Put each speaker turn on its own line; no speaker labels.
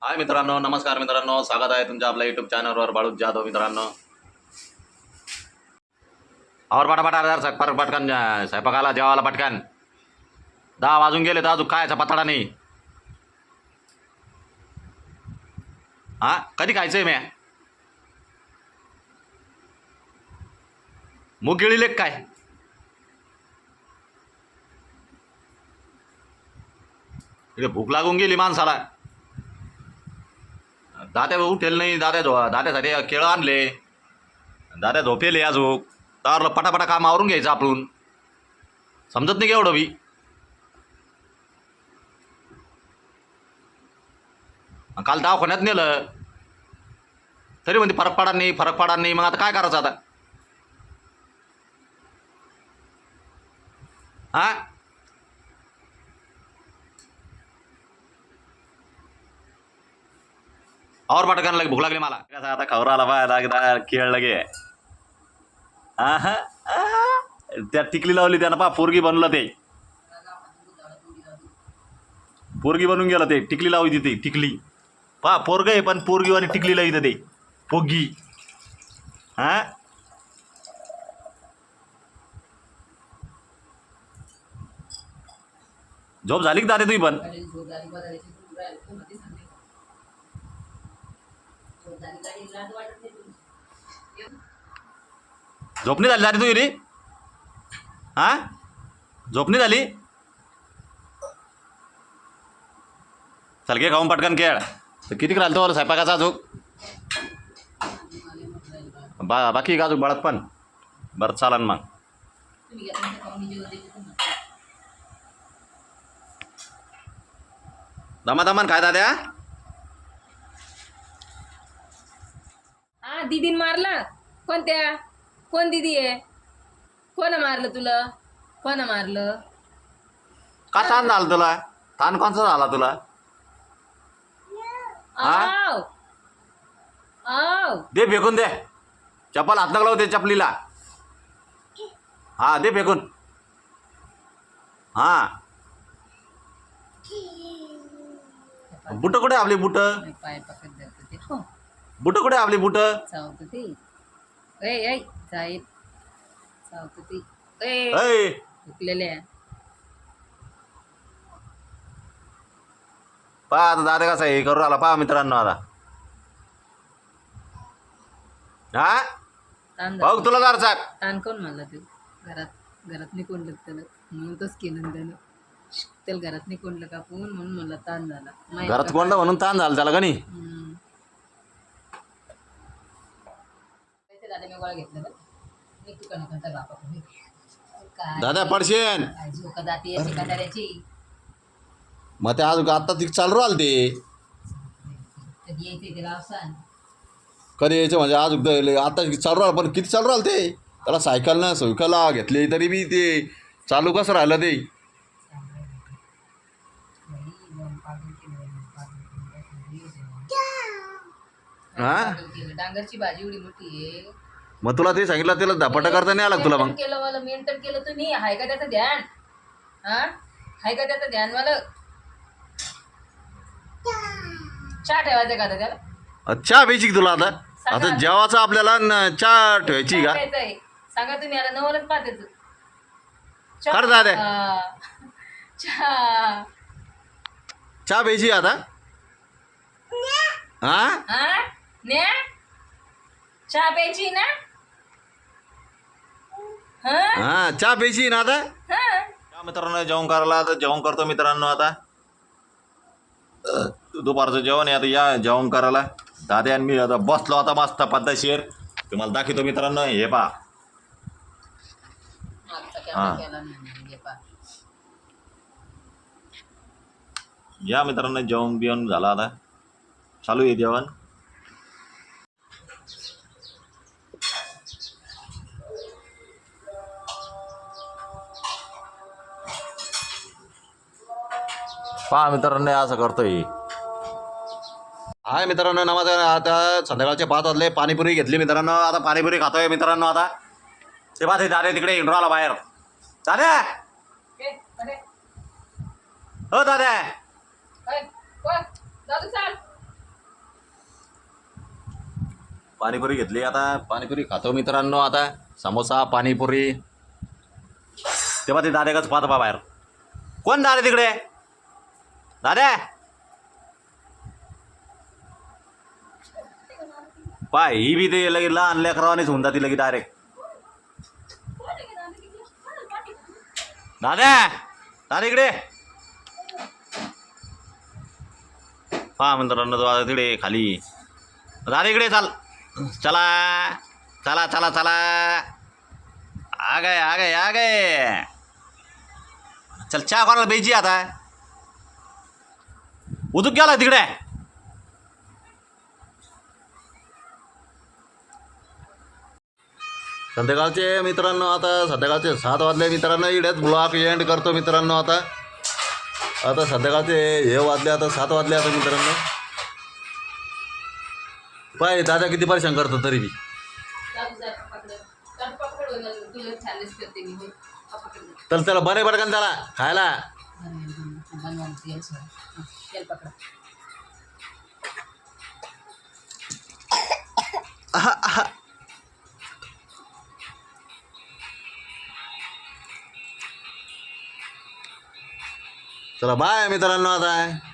हाय मित्रांनो, नमस्कार मित्रांनो, स्वागत आहे तुमच्या आपल्या युट्यूब चॅनलवर बाळू जाधव मित्रांनो. और पटापटा जर स्वयंपाक पटकन स्वयंपाकाला जेवायला पटकन 10 वाजून गेले तर अजून खायचा पताडा नाही. हा कधी खायचंय म्या मूग गिळीले काय इथे भूक लागून गेली माणसाला. दात्या उठेल नाही, दात्यासाठी केळं आणले, दात्या झोपेले अजून तर पटापटा काम आवरून घ्यायचं आपण. समजत नाही का एवढं बी. काल दवाखान्यात नेलं तरी म्हणते फरक पडा नाही. मग आता काय करायचं आता. हा और पटकन लगे भूक लागली मला. कसं आता खवराला बाय केळ लगे. त्या टिकली लावली त्यानं, पा पोरगी बनलं ते. पोरगी बनून गेलं ते. टिकली लावली ती टिकली. पा पोरग आहे पण पोरगी आणि टिकली लावली ते पोगी. हा झोप झाली का दादे तुझी पण. झोपणी झाली दादे तुझी रे. हा झोपणी झाली. चल घे खाऊन पटकन केळ. तर किती घालतो स्वयंपाकाचा अजून बाकी का अजून बळत पण बरं चालन मग. दमादमान काय दाद्या.
हा दीदीन मारला. कोणत्या? कोण दीदी आहे? कोण मारलं तुला? कोण मारलं?
का ताण झाला तुला. ताण कोणचा झाला तुला.
आव आव
दे फेकून दे. चप्पल हात लागला होते चपलीला. हा दे फेकून. हा बुट कुठे आपली बुट.
पाय पकड जात ते. हो
बुट कुठे आपली बुट.
चावत ते. ऐ ऐ जाईल चावत ते. ऐ
ऐ
दुखलेले.
पहा आता दादा कसा हे करू आला. पहा मित्रांनो आता. हा
ताण
बघ तुला जरा चाक.
ताण कोण म्हणला तू? घरात नाही कोणलं त्याला म्हणून तोच केलं त्यानं. त्याला घरात नाही कोणलं कापून म्हणून मला ताण झाला.
घरात कोणला म्हणून ताण झाला त्याला का नाही.
दादा मी गोळा घेतलं बरं. मी तू कणा करता बापा काय
दादा पडशेन.
काय झोका जाते याची कटाऱ्याची.
मग ते आज आता ती चालू राहिल ते.
कधी यायचे त्याला अवसान.
कधी यायचं म्हणजे आज आता चालू राहिलं. पण किती चालू राहिलं ते. त्याला सायकलनं सैकला घेतली तरी बी ते चालू कसं राहिलं ते. हा
डांगरची भाजी एवढी मोठी आहे.
मग तुला ते सांगितलं त्याला धपाटा करता नाही आला तुला. मग
केलं मला मेंटेन केलं तुम्ही. हाय का त्याचं ध्यान? हा हाय का त्याचं ध्यान मला? चहा ठेवायचं का आता त्याला?
चहा प्यायची का तुला आता. आता जेवाचं आपल्याला चहा ठेवायची का.
सांगा तुम्ही आता नवलच पाहते.
कर दादा.
चहा
चहा प्यायची आता. हा
हा न्या चहा प्यायची ना.
हा चहा प्यायची ना आता. या मित्रांनो जेवण करायला आता जेवण करतो मित्रांनो. आता दुपारचं जेवण आहे. आता या जेवण करायला. दादा आणि मी आता बसलो आता मस्त पद्धतशीर. तुम्हाला दाखवतो मित्रांनो. हे पा या मित्रांनो जेवण बिवण झालं. आता चालू आहे जेवण. पहा मित्रांनो असं करतोय. हाय मित्रांनो नमस्कार. आता संध्याकाळचे 5 वाजले. पाणीपुरी घेतली मित्रांनो. आता पाणीपुरी खातोय मित्रांनो. आता ते पाहते दादे तिकडे इंड्रो आला बाहेर. दादा हो दादा.
दादू चाल
पाणीपुरी घेतली आता पाणीपुरी खातो मित्रांनो आता समोसा पाणीपुरी तेव्हा ते दाद्याकच पाहतो बा बाहेर कोण दादा तिकडे दाद्या पाय ही बी ते लगे लहान लेकरावानीच होऊन जाते लगे डायरेक्ट दादा दादा इकडे पहा मित्रांनो तो आता तिकडे खाली दादा इकडे चाल चला चला चला चला आ गए आ गए आ गए चल चहा कोणाला बेची आता उदूक गेला तिकडे संध्याकाळचे मित्रांनो आता संध्याकाळचे 7 वाजले मित्रांनो इकडेच ब्लॉग एंड करतो मित्रांनो आता संध्याकाळचे हे वाजले आता 7 वाजले आता मित्रांनो पाय दादा किती परेशान करतो तरी बी तर त्याला बरे पडकन त्याला खायला चला बाय मित्रांनो आता